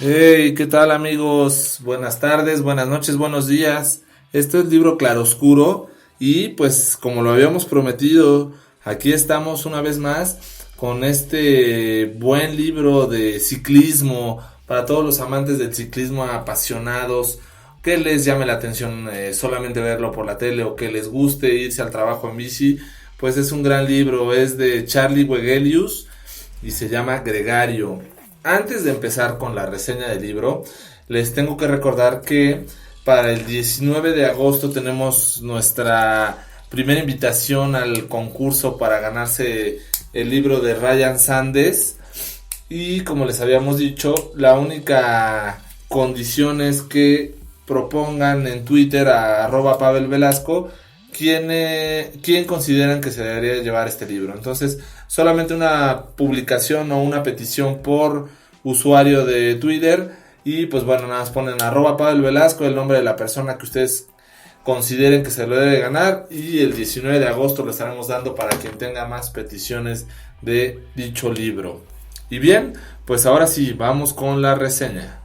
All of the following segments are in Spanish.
Hey, ¿qué tal amigos? Buenas tardes, buenas noches, buenos días. Este es el libro Claroscuro y pues como lo habíamos prometido, aquí estamos una vez más con este buen libro de ciclismo para todos los amantes del ciclismo apasionados, que les llame la atención solamente verlo por la tele o que les guste irse al trabajo en bici. Pues es un gran libro, es de Charlie Wegelius y se llama Gregario. Antes de empezar con la reseña del libro, les tengo que recordar que para el 19 de agosto tenemos nuestra primera invitación al concurso para ganarse el libro de Ryan Sandes. Y como les habíamos dicho, la única condición es que propongan en Twitter a @PavelVelasco quién consideran que se debería llevar este libro. Entonces, solamente una publicación o una petición por usuario de Twitter. Y pues bueno, nada más ponen @PavelVelasco, el nombre de la persona que ustedes consideren que se lo debe ganar. Y el 19 de agosto lo estaremos dando para quien tenga más peticiones de dicho libro. Y bien, pues ahora sí, vamos con la reseña.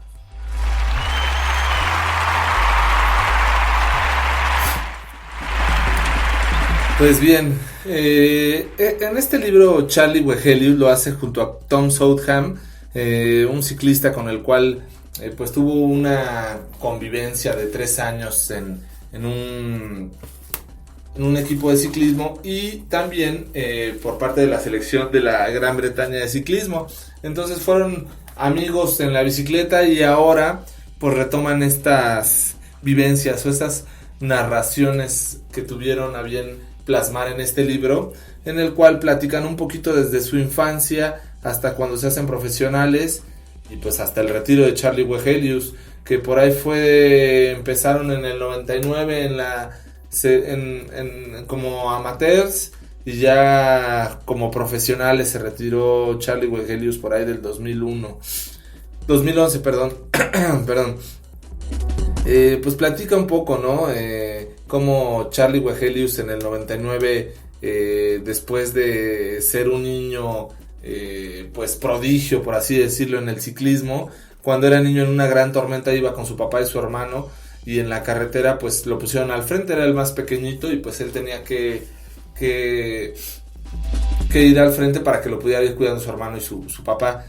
Pues bien, en este libro Charlie Wegelius lo hace junto a Tom Southam, un ciclista con el cual pues tuvo una convivencia de 3 años en un equipo de ciclismo y también por parte de la selección de la Gran Bretaña de ciclismo. Entonces fueron amigos en la bicicleta y ahora pues retoman estas vivencias o estas narraciones que tuvieron a bien plasmar en este libro, en el cual platican un poquito desde su infancia hasta cuando se hacen profesionales y pues hasta el retiro de Charlie Wegelius, que por ahí empezaron en el 99 como amateurs y ya como profesionales se retiró Charlie Wegelius por ahí del 2011, perdón. Perdón. Pues platica un poco, ¿no? Como Charlie Wegelius en el 99, después de ser un niño, pues prodigio, por así decirlo, en el ciclismo, cuando era niño en una gran tormenta iba con su papá y su hermano, y en la carretera pues lo pusieron al frente, era el más pequeñito, y pues él tenía que ir al frente para que lo pudiera ir cuidando su hermano y su papá.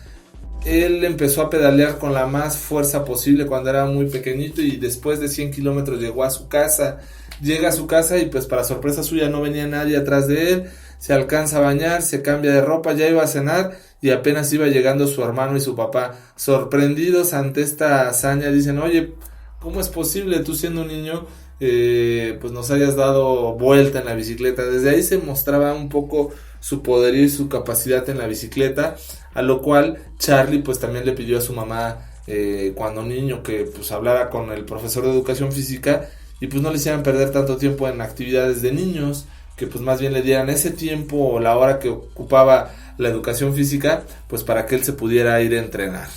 Él empezó a pedalear con la más fuerza posible cuando era muy pequeñito y después de 100 kilómetros llegó a su casa. Llega a su casa y pues para sorpresa suya no venía nadie atrás de él. Se alcanza a bañar, se cambia de ropa, ya iba a cenar y apenas iba llegando su hermano y su papá. Sorprendidos ante esta hazaña dicen: oye, ¿cómo es posible tú siendo un niño pues nos hayas dado vuelta en la bicicleta? Desde ahí se mostraba un poco su poderío y su capacidad en la bicicleta, a lo cual Charlie pues también le pidió a su mamá cuando niño que pues hablara con el profesor de educación física y pues no le hicieran perder tanto tiempo en actividades de niños, que pues más bien le dieran ese tiempo o la hora que ocupaba la educación física pues para que él se pudiera ir a entrenar.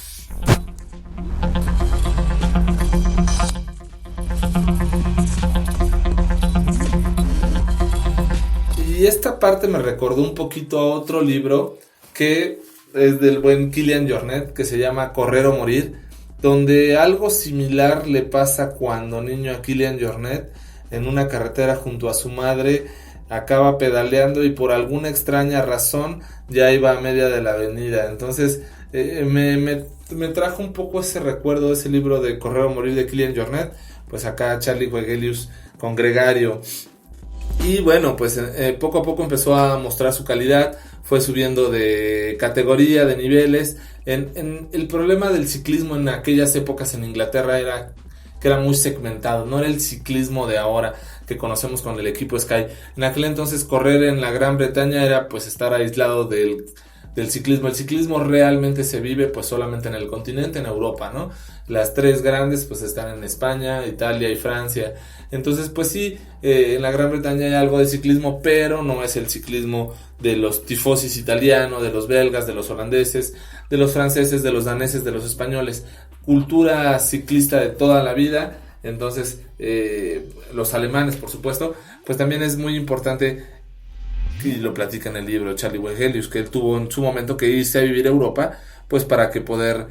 Y esta parte me recordó un poquito a otro libro que es del buen Kilian Jornet, que se llama Correr o Morir, donde algo similar le pasa cuando niño a Kilian Jornet en una carretera junto a su madre, acaba pedaleando y por alguna extraña razón ya iba a media de la avenida. Entonces me trajo un poco ese recuerdo de ese libro de Correr o Morir de Kilian Jornet, pues acá Charlie Wegelius con Gregario. Y bueno, pues poco a poco empezó a mostrar su calidad, fue subiendo de categoría, de niveles. El problema del ciclismo en aquellas épocas en Inglaterra era que era muy segmentado, no era el ciclismo de ahora que conocemos con el equipo Sky. En aquel entonces correr en la Gran Bretaña era pues estar aislado del ciclismo. El ciclismo realmente se vive pues solamente en el continente, en Europa, ¿no? Las tres grandes pues están en España, Italia y Francia. Entonces pues sí, en la Gran Bretaña hay algo de ciclismo, pero no es el ciclismo de los tifosis italianos, de los belgas, de los holandeses, de los franceses, de los daneses, de los españoles. Cultura ciclista de toda la vida. Entonces los alemanes, por supuesto, pues también es muy importante, y lo platica en el libro Charlie Wegelius, que él tuvo en su momento que irse a vivir a Europa pues para que poder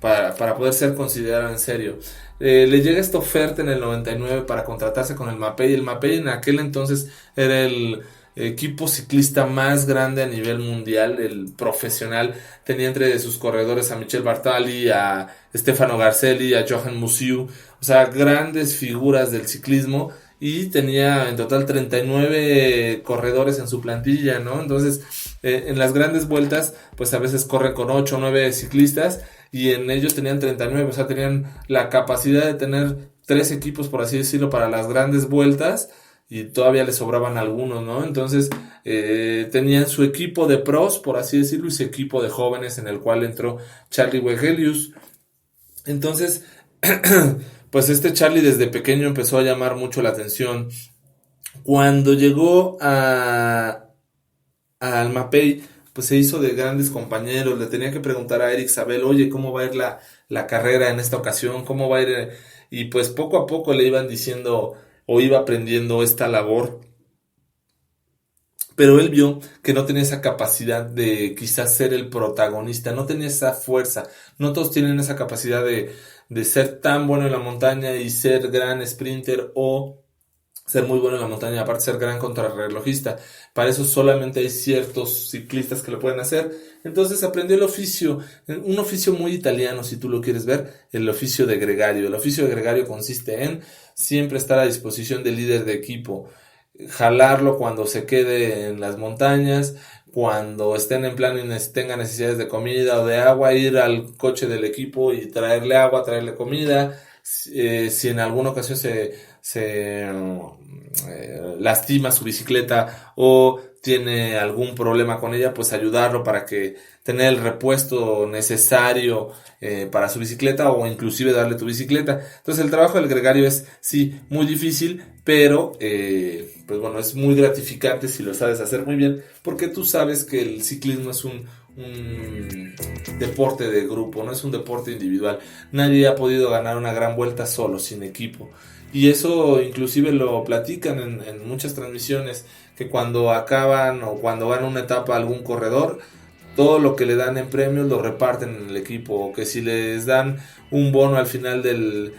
para poder ser considerado en serio. Le llega esta oferta en el 99 para contratarse con el Mapei. El Mapei en aquel entonces era el equipo ciclista más grande a nivel mundial, el profesional. Tenía entre sus corredores a Michel Bartali, a Stefano Garzelli, a Johan Museeuw, o sea, grandes figuras del ciclismo, y tenía en total 39 corredores en su plantilla, ¿no? Entonces, en las grandes vueltas, pues a veces corren con 8 o 9 ciclistas, y en ellos tenían 39, o sea, tenían la capacidad de tener 3 equipos, por así decirlo, para las grandes vueltas, y todavía les sobraban algunos, ¿no? Entonces, tenían su equipo de pros, por así decirlo, y su equipo de jóvenes, en el cual entró Charlie Wegelius. Entonces, pues este Charlie desde pequeño empezó a llamar mucho la atención. Cuando llegó al Mapei, pues se hizo de grandes compañeros. Le tenía que preguntar a Eric Sabel, oye, ¿cómo va a ir la carrera en esta ocasión? ¿Cómo va a ir? Y pues poco a poco le iban diciendo o iba aprendiendo esta labor. Pero él vio que no tenía esa capacidad de quizás ser el protagonista, no tenía esa fuerza. No todos tienen esa capacidad de ser tan bueno en la montaña y ser gran sprinter, o ser muy bueno en la montaña y aparte ser gran contrarrelojista. Para eso solamente hay ciertos ciclistas que lo pueden hacer. Entonces aprendió el oficio, un oficio muy italiano si tú lo quieres ver, el oficio de gregario. El oficio de gregario consiste en siempre estar a disposición del líder de equipo, jalarlo cuando se quede en las montañas, cuando estén en plan y tengan necesidades de comida o de agua, ir al coche del equipo y traerle agua, traerle comida. Si en alguna ocasión se lastima su bicicleta o tiene algún problema con ella, pues ayudarlo para que tener el repuesto necesario para su bicicleta, o inclusive darle tu bicicleta. Entonces el trabajo del gregario es sí muy difícil, pero pues bueno, es muy gratificante si lo sabes hacer muy bien, porque tú sabes que el ciclismo es un deporte de grupo, no es un deporte individual. Nadie ha podido ganar una gran vuelta solo, sin equipo. Y eso inclusive lo platican en muchas transmisiones, que cuando acaban o cuando van una etapa a algún corredor, todo lo que le dan en premios lo reparten en el equipo, o que si les dan un bono al final del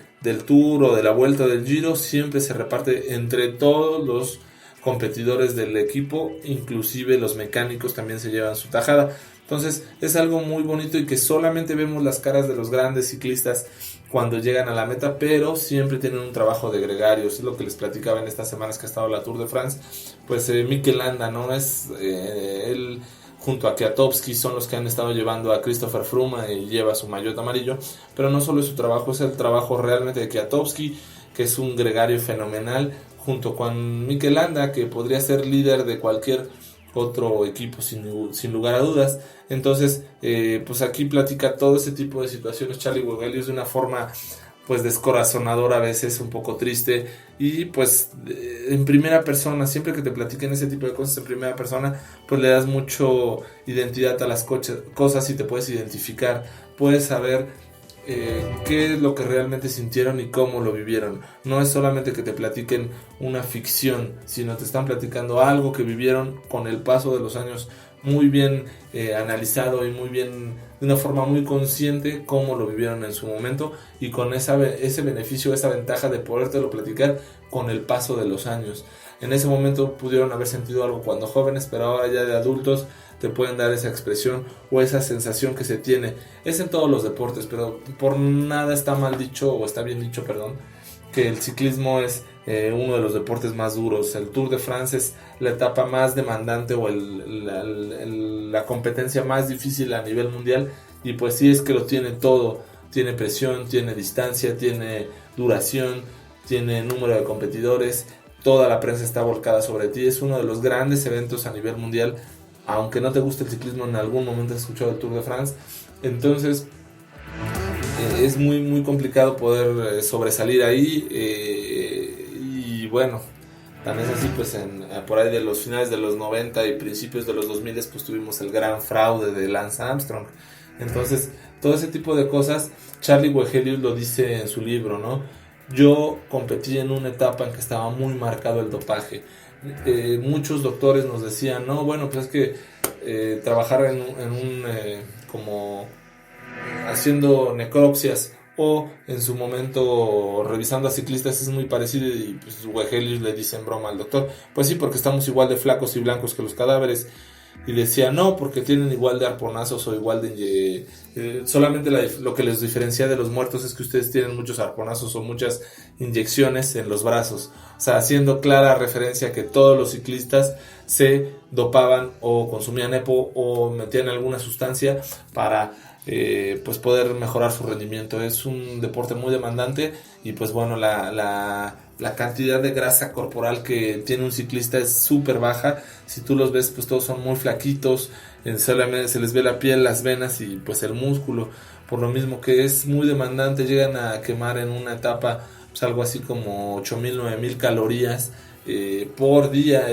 Tour o de la Vuelta del Giro, siempre se reparte entre todos los competidores del equipo, inclusive los mecánicos también se llevan su tajada. Entonces es algo muy bonito y que solamente vemos las caras de los grandes ciclistas cuando llegan a la meta, pero siempre tienen un trabajo de gregarios. Es lo que les platicaba en estas semanas que ha estado la Tour de France. Pues Mikel Landa, ¿no? Él junto a Kwiatkowski son los que han estado llevando a Christopher Froome, y lleva su maillot amarillo, pero no solo es su trabajo, es el trabajo realmente de Kwiatkowski, que es un gregario fenomenal, junto con Mikel Landa, que podría ser líder de cualquier otro equipo sin lugar a dudas. Entonces pues aquí platica todo ese tipo de situaciones Charlie Wegelius de una forma pues descorazonadora, a veces un poco triste, y pues en primera persona. Siempre que te platiquen ese tipo de cosas en primera persona, pues le das mucho identidad a las cosas y te puedes identificar, puedes saber qué es lo que realmente sintieron y cómo lo vivieron. No es solamente que te platiquen una ficción, sino te están platicando algo que vivieron con el paso de los años, muy bien analizado y muy bien, de una forma muy consciente, cómo lo vivieron en su momento, y con ese beneficio, esa ventaja de podértelo platicar con el paso de los años. En ese momento pudieron haber sentido algo cuando jóvenes, pero ahora ya de adultos te pueden dar esa expresión o esa sensación que se tiene. Es en todos los deportes, pero por nada está mal dicho, o está bien dicho, perdón, que el ciclismo es uno de los deportes más duros. El Tour de France es la etapa más demandante, o la competencia más difícil a nivel mundial, y pues sí, es que lo tiene todo. Tiene presión, tiene distancia, tiene duración, tiene número de competidores, toda la prensa está volcada sobre ti. Es uno de los grandes eventos a nivel mundial. Aunque no te guste el ciclismo, en algún momento has escuchado el Tour de France. Entonces es muy muy complicado poder sobresalir ahí, y bueno, también es así, pues por ahí de los finales de los 90 y principios de los 2000, pues tuvimos el gran fraude de Lance Armstrong. Entonces todo ese tipo de cosas, Charlie Wegelius lo dice en su libro, ¿no? Yo competí en una etapa en que estaba muy marcado el dopaje. Muchos doctores nos decían, no, bueno, pues es que trabajar como haciendo necropsias o en su momento revisando a ciclistas es muy parecido, y pues Wegelius le dice en broma al doctor, pues sí, porque estamos igual de flacos y blancos que los cadáveres, y decía no, porque tienen igual de arponazos o igual de solamente lo que les diferencia de los muertos es que ustedes tienen muchos arponazos o muchas inyecciones en los brazos, o sea, haciendo clara referencia a que todos los ciclistas se dopaban o consumían EPO o metían alguna sustancia para pues poder mejorar su rendimiento. Es un deporte muy demandante y pues bueno, la cantidad de grasa corporal que tiene un ciclista es súper baja. Si tú los ves, pues todos son muy flaquitos, solamente se les ve la piel, las venas y pues el músculo, por lo mismo que es muy demandante. Llegan a quemar en una etapa pues algo así como 8.000, 9.000 calorías por día.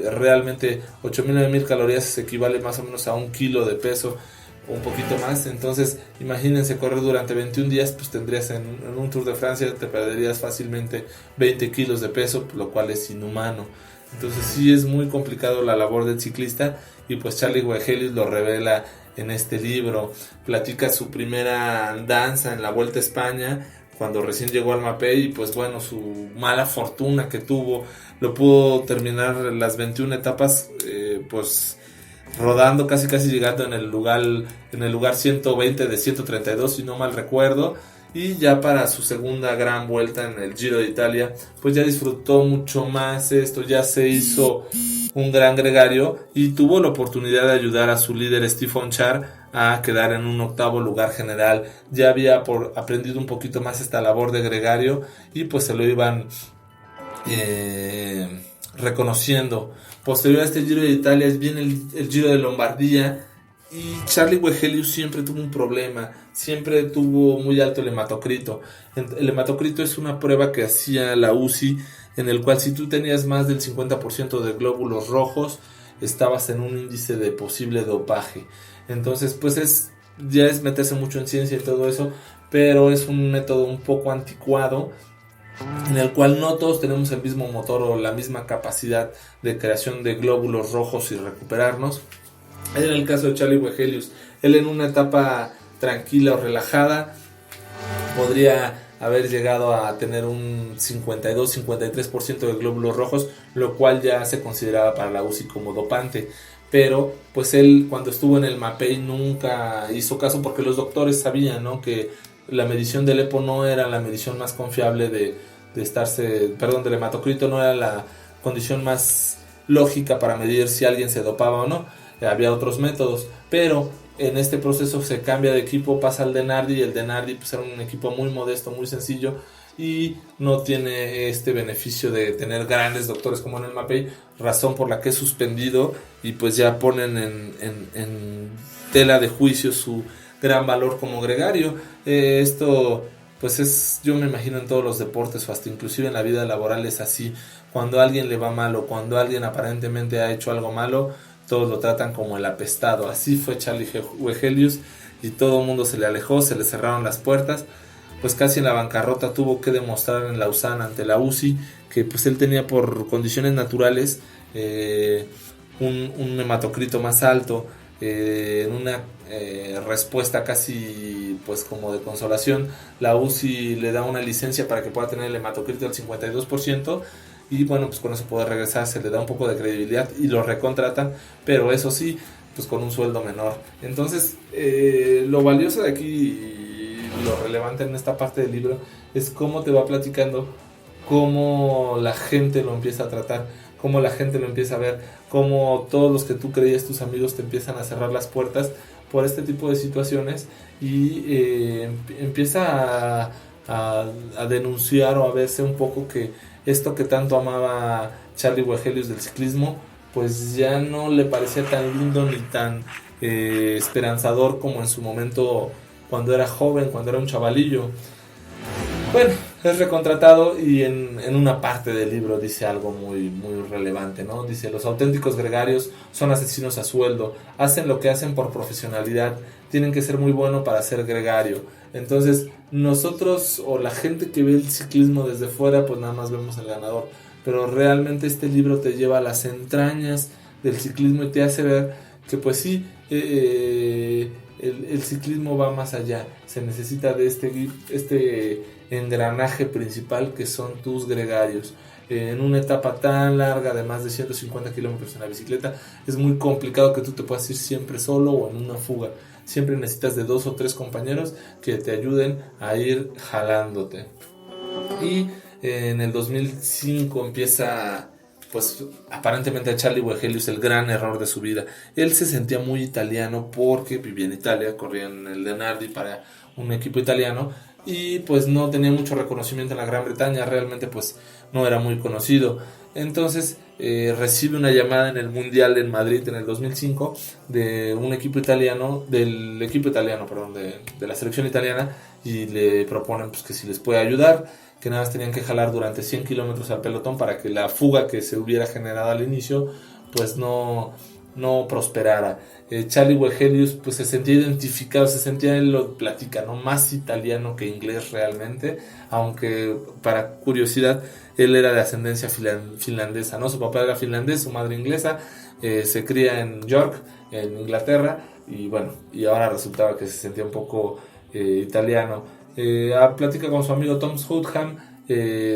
Realmente 8.000, 9.000 calorías se equivale más o menos a 1 kilo de peso, un poquito más. Entonces imagínense correr durante 21 días, pues tendrías en un Tour de Francia, te perderías fácilmente 20 kilos de peso, lo cual es inhumano. Entonces sí es muy complicado la labor del ciclista, y pues Charlie Wegelius lo revela en este libro. Platica su primera andanza en la Vuelta a España cuando recién llegó al Mapei, y pues bueno, su mala fortuna que tuvo, lo pudo terminar las 21 etapas pues rodando, casi llegando en el lugar 120 de 132, si no mal recuerdo. Y ya para su segunda gran vuelta en el Giro de Italia, pues ya disfrutó mucho más esto, ya se hizo un gran gregario y tuvo la oportunidad de ayudar a su líder Stefan Char a quedar en un 8º lugar general. Ya había aprendido un poquito más esta labor de gregario y pues se lo iban reconociendo. Posterior a este Giro de Italia viene el Giro de Lombardía, y Charlie Wegelius siempre tuvo un problema, siempre tuvo muy alto el hematocrito. El hematocrito es una prueba que hacía la UCI, en el cual si tú tenías más del 50% de glóbulos rojos, estabas en un índice de posible dopaje. Entonces pues ya es meterse mucho en ciencia y todo eso, pero es un método un poco anticuado, en el cual no todos tenemos el mismo motor o la misma capacidad de creación de glóbulos rojos y recuperarnos. En el caso de Charlie Wegelius, él en una etapa tranquila o relajada podría haber llegado a tener un 52-53% de glóbulos rojos, lo cual ya se consideraba para la UCI como dopante. Pero pues él, cuando estuvo en el Mapei, nunca hizo caso, porque los doctores sabían, ¿no?, que la medición del EPO no era la medición más confiable del hematocrito, no era la condición más lógica para medir si alguien se dopaba o no. Había otros métodos, pero en este proceso se cambia de equipo, pasa al Denardi, y el Denardi pues era un equipo muy modesto, muy sencillo, y no tiene este beneficio de tener grandes doctores como en el Mapei, razón por la que es suspendido, y pues ya ponen en tela de juicio su gran valor como gregario. Esto pues yo me imagino en todos los deportes, o hasta inclusive en la vida laboral es así. Cuando a alguien le va mal, o cuando alguien aparentemente ha hecho algo malo, todos lo tratan como el apestado. Así fue Charlie Wegelius, y todo el mundo se le alejó, se le cerraron las puertas. Pues casi en la bancarrota tuvo que demostrar en Lausanne ante la UCI que pues él tenía por condiciones naturales un hematocrito más alto. En una respuesta casi pues como de consolación, la UCI le da una licencia para que pueda tener el hematocrito del 52%, y bueno, pues con eso puede regresar, se le da un poco de credibilidad y lo recontratan, pero eso sí, pues con un sueldo menor. Entonces lo valioso de aquí y lo relevante en esta parte del libro es cómo te va platicando, cómo la gente lo empieza a tratar, cómo la gente lo empieza a ver, cómo todos los que tú creías tus amigos te empiezan a cerrar las puertas por este tipo de situaciones, y empieza a denunciar o a verse un poco que esto que tanto amaba Charlie Wegelius del ciclismo, pues ya no le parecía tan lindo ni tan esperanzador como en su momento cuando era joven, cuando era un chavalillo. Bueno, es recontratado, y en una parte del libro dice algo muy relevante, ¿no? Dice: los auténticos gregarios son asesinos a sueldo, hacen lo que hacen por profesionalidad, tienen que ser muy bueno para ser gregario. Entonces nosotros, o la gente que ve el ciclismo desde fuera, pues nada más vemos el ganador, pero realmente este libro te lleva a las entrañas del ciclismo y te hace ver que pues sí, el ciclismo va más allá, se necesita de este engranaje principal que son tus gregarios. En una etapa tan larga de más de 150 kilómetros en la bicicleta es muy complicado que tú te puedas ir siempre solo o en una fuga. Siempre necesitas de 2 o 3 compañeros que te ayuden a ir jalándote. Y en el 2005 empieza, pues aparentemente, a Charlie Wegelius el gran error de su vida. Él se sentía muy italiano porque vivía en Italia, corría en el Denardi para un equipo italiano y pues no tenía mucho reconocimiento en la Gran Bretaña, realmente pues no era muy conocido. Entonces recibe una llamada en el Mundial en Madrid en el 2005 de un equipo italiano, de la selección italiana, y le proponen pues que si les puede ayudar, que nada más tenían que jalar durante 100 kilómetros al pelotón para que la fuga que se hubiera generado al inicio pues no prosperara. Charlie Wegelius pues se sentía identificado, él lo platica, ¿no? Más italiano que inglés realmente, aunque para curiosidad él era de ascendencia finlandesa, ¿no? Su papá era finlandés, su madre inglesa, se cría en York, en Inglaterra, y bueno, y ahora resultaba que se sentía un poco italiano. Platica con su amigo Tom Southam,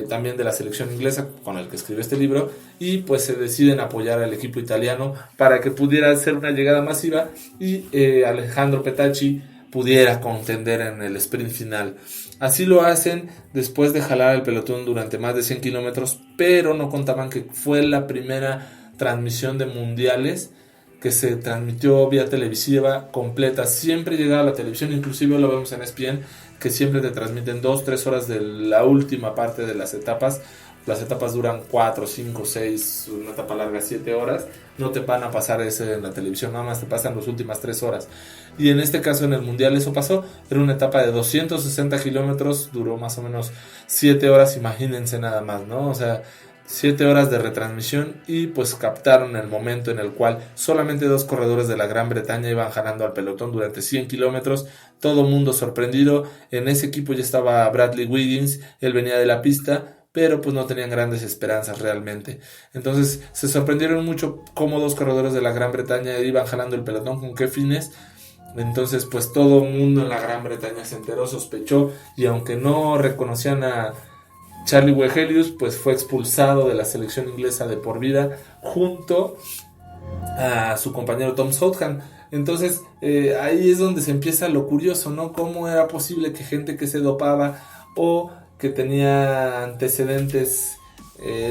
también de la selección inglesa, con el que escribió este libro, y pues se deciden apoyar al equipo italiano para que pudiera hacer una llegada masiva y Alejandro Petacchi pudiera contender en el sprint final. Así lo hacen después de jalar el pelotón durante más de 100 kilómetros, pero no contaban que fue la primera transmisión de mundiales que se transmitió vía televisiva completa. Siempre llegaba a la televisión, inclusive lo vemos en ESPN, que siempre te transmiten 2-3 horas de la última parte de las etapas. Las etapas duran 4, 5, 6, una etapa larga 7 horas. No te van a pasar eso en la televisión, nada más te pasan las últimas 3 horas. Y en este caso en el Mundial eso pasó. Era una etapa de 260 kilómetros, duró más o menos 7 horas, imagínense nada más, ¿no? O sea, 7 horas de retransmisión, y pues captaron el momento en el cual solamente 2 corredores de la Gran Bretaña iban jalando al pelotón durante 100 kilómetros. Todo mundo sorprendido. En ese equipo ya estaba Bradley Wiggins, él venía de la pista, pero pues no tenían grandes esperanzas realmente. Entonces se sorprendieron mucho cómo 2 corredores de la Gran Bretaña iban jalando el pelotón, con qué fines. Entonces pues todo el mundo en la Gran Bretaña se enteró, sospechó, y aunque no reconocían a Charlie Wegelius, pues fue expulsado de la selección inglesa de por vida junto a su compañero Tom Southam. Entonces ahí es donde se empieza lo curioso, ¿no? Cómo era posible que gente que se dopaba o que tenía antecedentes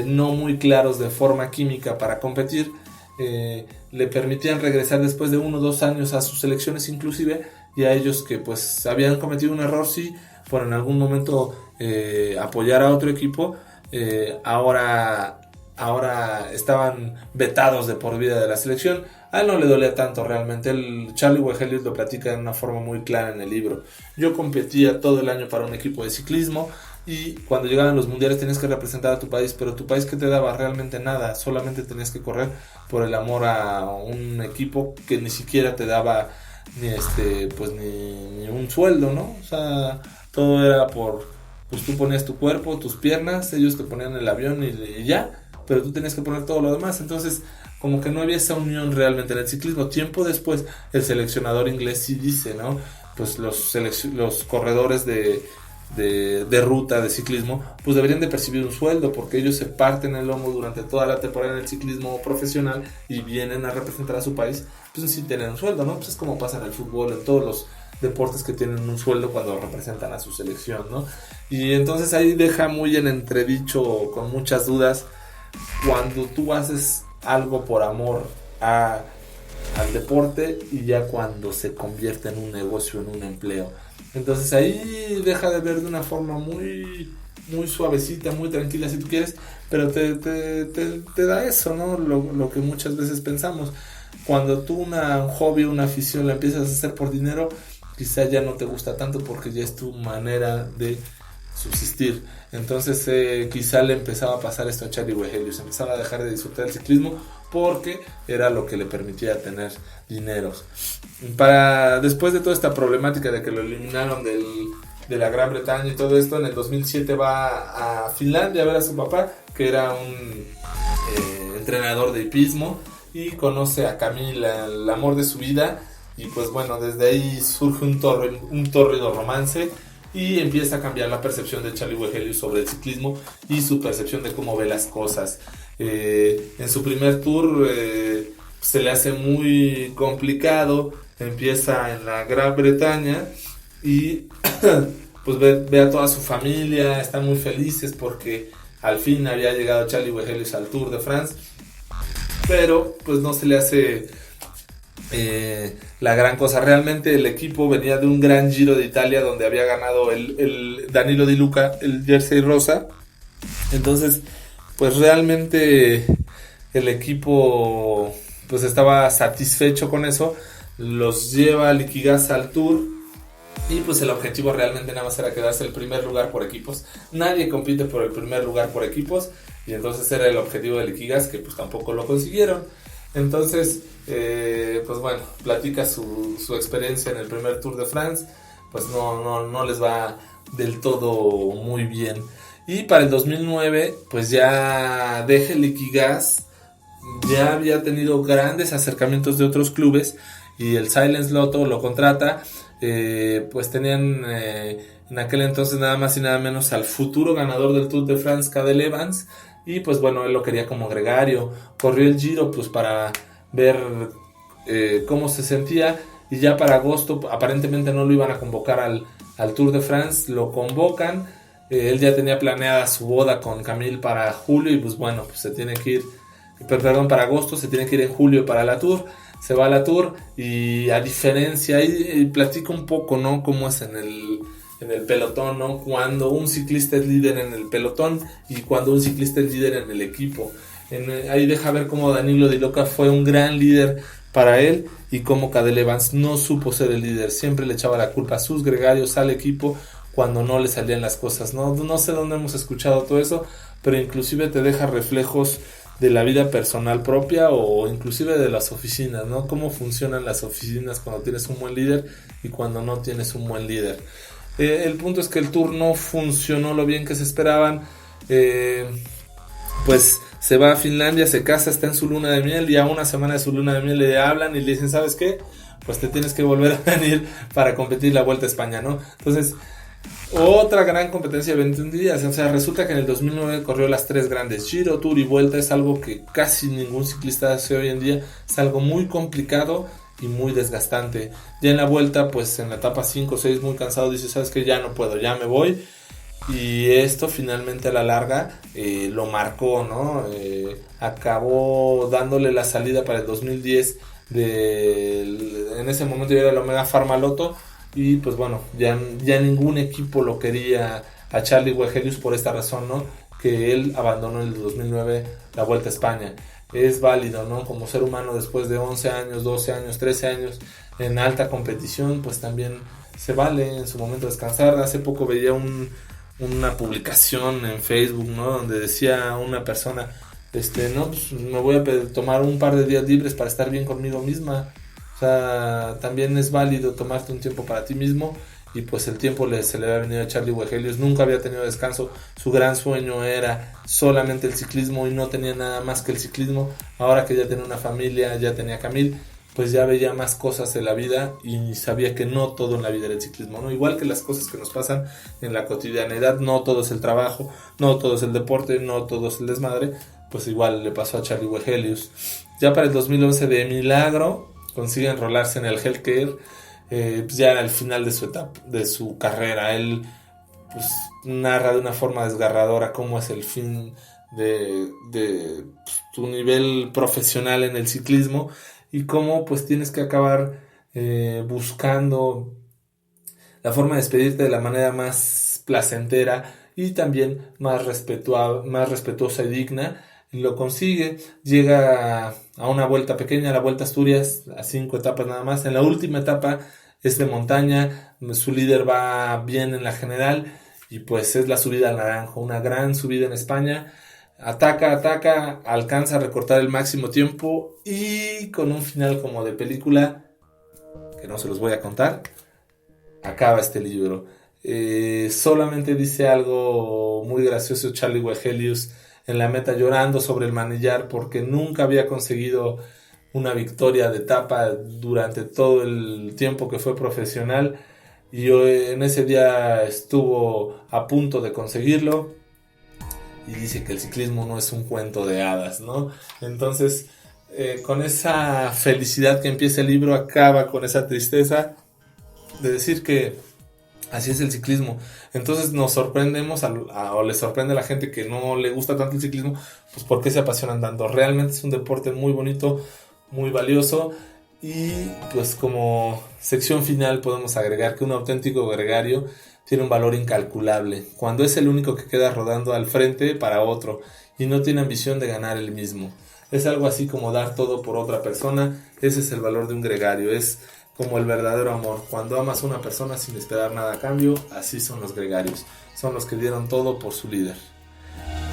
no muy claros de forma química para competir, le permitían regresar después de 1 o 2 años a sus selecciones inclusive, y a ellos que pues habían cometido un error, sí, por en algún momento apoyar a otro equipo, ahora estaban vetados de por vida de la selección. A él no le dolía tanto realmente. Charlie Wegelius lo platica de una forma muy clara en el libro. Yo competía todo el año para un equipo de ciclismo, y cuando llegaban los mundiales tenías que representar a tu país, pero tu país, ¿qué te daba? Realmente nada, solamente tenías que correr por el amor a un equipo que ni siquiera te daba ni un sueldo, ¿no? O sea, todo era pues tú ponías tu cuerpo, tus piernas, ellos te ponían el avión y ya, pero tú tenías que poner todo lo demás. Entonces como que no había esa unión realmente en el ciclismo. Tiempo después el seleccionador inglés sí dice, ¿no? Pues los corredores de ruta de ciclismo pues deberían de percibir un sueldo, porque ellos se parten el lomo durante toda la temporada en el ciclismo profesional y vienen a representar a su país, pues sin tener un sueldo, ¿no? Pues es como pasa en el fútbol, en todos los deportes que tienen un sueldo cuando representan a su selección, ¿no? Y entonces ahí deja muy en entredicho, con muchas dudas, cuando tú haces algo por amor al deporte y ya cuando se convierte en un negocio, en un empleo. Entonces ahí deja de ver de una forma muy, muy suavecita, muy tranquila si tú quieres, pero te da eso, ¿no? Lo que muchas veces pensamos. Cuando tú un hobby, una afición la empiezas a hacer por dinero, quizá ya no te gusta tanto porque ya es tu manera de subsistir. Entonces quizá le empezaba a pasar esto a Charlie Wegelius, empezaba a dejar de disfrutar el ciclismo porque era lo que le permitía tener dineros. Después de toda esta problemática de que lo eliminaron de la Gran Bretaña y todo esto, en el 2007 va a Finlandia a ver a su papá, que era un entrenador de hipismo, y conoce a Camille, el amor de su vida, y pues bueno, desde ahí surge un tórrido romance y empieza a cambiar la percepción de Charlie Wegelius sobre el ciclismo y su percepción de cómo ve las cosas. En su primer tour se le hace muy complicado, empieza en la Gran Bretaña y pues ve a toda su familia, están muy felices porque al fin había llegado Charlie Wegelius al Tour de France, pero pues no se le hace la gran cosa. Realmente el equipo venía de un gran Giro de Italia donde había ganado el Danilo Di Luca, el jersey rosa. Entonces pues realmente el equipo pues estaba satisfecho con eso, los lleva Liquigas al Tour y pues el objetivo realmente nada más era quedarse el primer lugar por equipos. Nadie compite por el primer lugar por equipos y entonces era el objetivo de Liquigas, que pues tampoco lo consiguieron. Entonces pues bueno, platica su experiencia en el primer Tour de France, pues no les va del todo muy bien. Y para el 2009 pues ya deja el Liquigas, ya había tenido grandes acercamientos de otros clubes y el Silence Lotto lo contrata. Pues tenían en aquel entonces nada más y nada menos al futuro ganador del Tour de France, Cadel Evans, y pues bueno, él lo quería como gregario. Corrió el Giro pues para ver cómo se sentía, y ya para agosto aparentemente no lo iban a convocar al Tour de France, lo convocan. Él ya tenía planeada su boda con Camille para julio y pues bueno, pues se tiene que ir, perdón, para agosto, se tiene que ir en julio para la Tour. Se va a la Tour y a diferencia, y platico un poco, ¿no? Cómo es en el pelotón, ¿no? Cuando un ciclista es líder en el pelotón y cuando un ciclista es líder en el equipo. Ahí deja ver cómo Danilo Di Luca fue un gran líder para él y cómo Cadel Evans no supo ser el líder. Siempre le echaba la culpa a sus gregarios, al equipo, cuando no le salían las cosas. No sé dónde hemos escuchado todo eso, pero inclusive te deja reflejos de la vida personal propia o inclusive de las oficinas, ¿no? Cómo funcionan las oficinas cuando tienes un buen líder y cuando no tienes un buen líder. El punto es que el Tour no funcionó lo bien que se esperaban. Pues se va a Finlandia, se casa, está en su luna de miel, y a una semana de su luna de miel le hablan y le dicen, ¿sabes qué? Pues te tienes que volver a venir para competir la Vuelta a España, ¿no? Entonces, otra gran competencia de 21 días. O sea, resulta que en el 2009 corrió las tres grandes, Giro, Tour y Vuelta. Es algo que casi ningún ciclista hace hoy en día. Es algo muy complicado y muy desgastante. Ya en la Vuelta, pues en la etapa 5 o 6, muy cansado, dice, ¿sabes qué? Ya no puedo, ya me voy. Y esto finalmente a la larga lo marcó, ¿no? Acabó dándole la salida para el 2010 en ese momento ya era el Omega Pharma Lotto. Y pues bueno, ya ningún equipo lo quería a Charlie Wegelius por esta razón, ¿no? Que él abandonó en el 2009 la Vuelta a España. Es válido, ¿no? Como ser humano, después de 11 años, 12 años, 13 años en alta competición, pues también se vale en su momento descansar. Hace poco veía una publicación en Facebook, ¿no? Donde decía una persona, no, pues me voy a tomar un par de días libres para estar bien conmigo misma. O sea, también es válido tomarte un tiempo para ti mismo, y pues el tiempo se le había venido a Charlie Wegelius. Nunca había tenido descanso, su gran sueño era solamente el ciclismo y no tenía nada más que el ciclismo. Ahora que ya tenía una familia, ya tenía Camille, pues ya veía más cosas en la vida y sabía que no todo en la vida era el ciclismo, ¿no? Igual que las cosas que nos pasan en la cotidianidad, no todo es el trabajo, no todo es el deporte, no todo es el desmadre, pues igual le pasó a Charlie Wegelius. Ya para el 2011 de milagro consigue enrolarse en el Healthcare, pues ya al final de su etapa, de su carrera. Él pues narra de una forma desgarradora cómo es el fin de pues, tu nivel profesional en el ciclismo, y cómo pues tienes que acabar buscando la forma de despedirte de la manera más placentera y también más respetuosa y digna. Y lo consigue, llega a una vuelta pequeña, la Vuelta a Asturias, a 5 etapas nada más. En la última etapa es de montaña, su líder va bien en la general y pues es la subida al Naranjo, una gran subida en España. Ataca, alcanza a recortar el máximo tiempo y con un final como de película, que no se los voy a contar, acaba este libro. Solamente dice algo muy gracioso Charlie Wegelius en la meta, llorando sobre el manillar porque nunca había conseguido una victoria de etapa durante todo el tiempo que fue profesional, y en ese día estuvo a punto de conseguirlo, y dice que el ciclismo no es un cuento de hadas, ¿no? Entonces, con esa felicidad que empieza el libro, acaba con esa tristeza de decir que así es el ciclismo. Entonces nos sorprendemos o le sorprende a la gente que no le gusta tanto el ciclismo, pues ¿por qué se apasionan tanto? Realmente es un deporte muy bonito, muy valioso, y pues como sección final podemos agregar que un auténtico gregario tiene un valor incalculable cuando es el único que queda rodando al frente para otro y no tiene ambición de ganar el mismo. Es algo así como dar todo por otra persona. Ese es el valor de un gregario, es como el verdadero amor. Cuando amas a una persona sin esperar nada a cambio, así son los gregarios. Son los que dieron todo por su líder.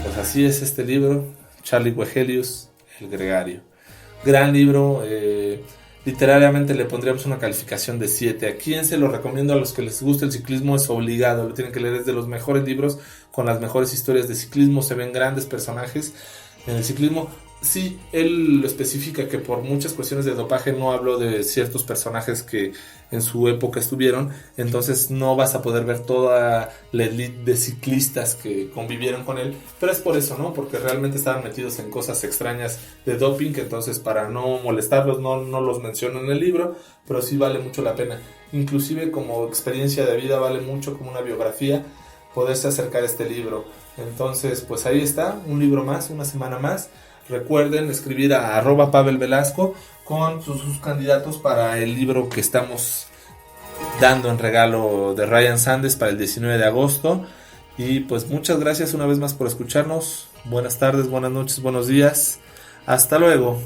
Pues así es este libro, Charlie Wegelius, El Gregario. Gran libro, literariamente le pondríamos una calificación de 7. ¿A quién se lo recomiendo? A los que les gusta el ciclismo, es obligado, lo tienen que leer, es de los mejores libros con las mejores historias de ciclismo, se ven grandes personajes en el ciclismo. Sí, él lo especifica que por muchas cuestiones de dopaje no habló de ciertos personajes que en su época estuvieron, entonces no vas a poder ver toda la elite de ciclistas que convivieron con él, pero es por eso, ¿no? Porque realmente estaban metidos en cosas extrañas de doping, entonces para no molestarlos no los menciono en el libro, pero sí vale mucho la pena. Inclusive como experiencia de vida vale mucho, como una biografía, poderse acercar a este libro. Entonces, pues ahí está, un libro más, una semana más. Recuerden escribir a @PavelVelasco con sus candidatos para el libro que estamos dando en regalo de Ryan Sanders para el 19 de agosto. Y pues muchas gracias una vez más por escucharnos. Buenas tardes, buenas noches, buenos días. Hasta luego.